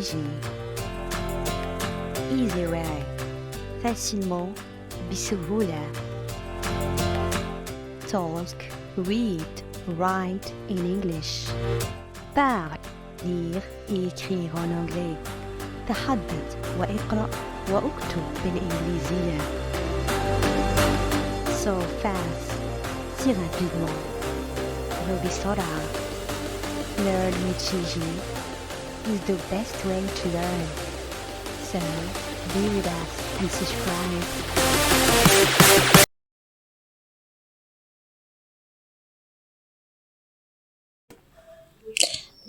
Jiji. Easy way. Facilement, بسهولة. Talk, read, write in English. Parle, lire et écrire en anglais. تحدث واقرأ واكتب بالإنجليزية. So fast, si rapidement. وبسرعة. Learn with Jiji is the best way to learn. So be with us and subscribe.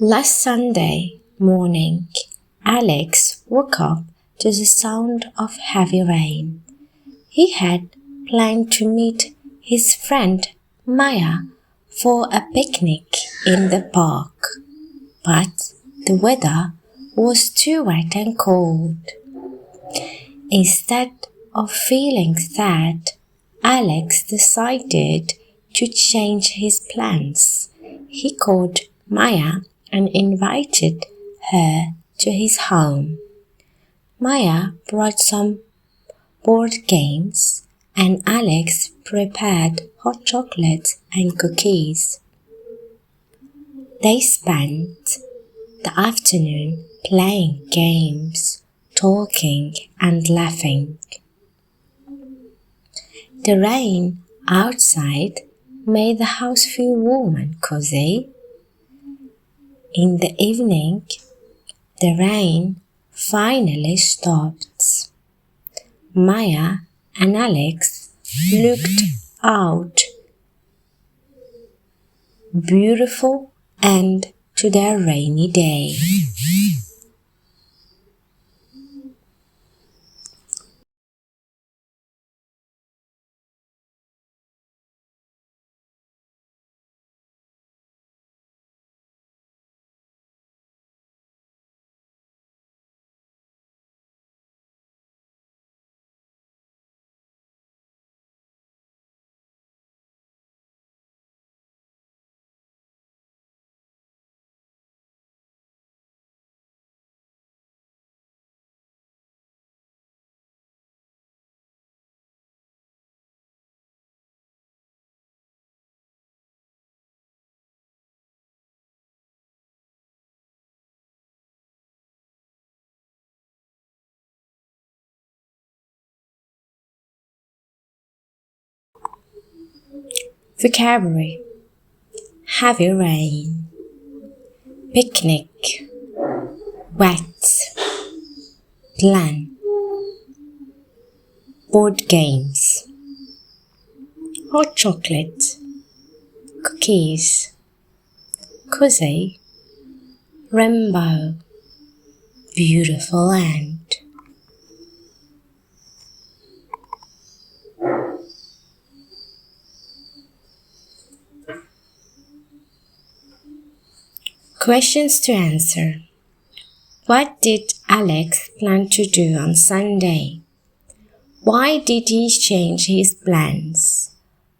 Last Sunday morning, Alex woke up to the sound of heavy rain. He had planned to meet his friend Maya for a picnic in the park, but the weather was too wet and cold. Instead of feeling sad, Alex decided to change his plans. He called Maya and invited her to his home. Maya brought some board games and Alex prepared hot chocolate and cookies. They spent the afternoon playing games, talking and laughing. The rain outside made the house feel warm and cozy. In the evening, the rain finally stopped. Maya and Alex looked out, beautiful end to their rainy day. Vocabulary: heavy rain, picnic, wet, plan, board games, hot chocolate, cookies, cozy, rainbow, beautiful end. Questions to answer. What did Alex plan to do on Sunday? Why did he change his plans?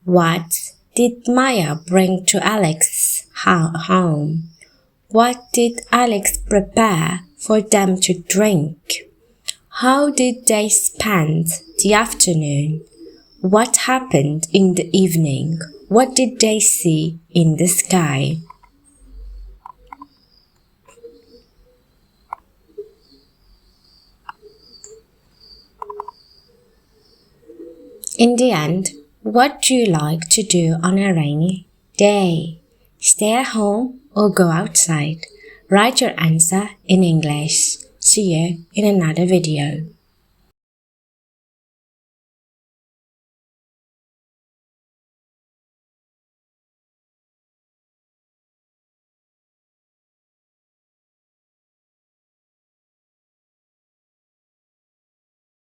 What did Maya bring to Alex's home? What did Alex prepare for them to drink? How did they spend the afternoon? What happened in the evening? What did they see in the sky? In the end, what do you like to do on a rainy day? Stay at home or go outside? Write your answer in English. See you in another video.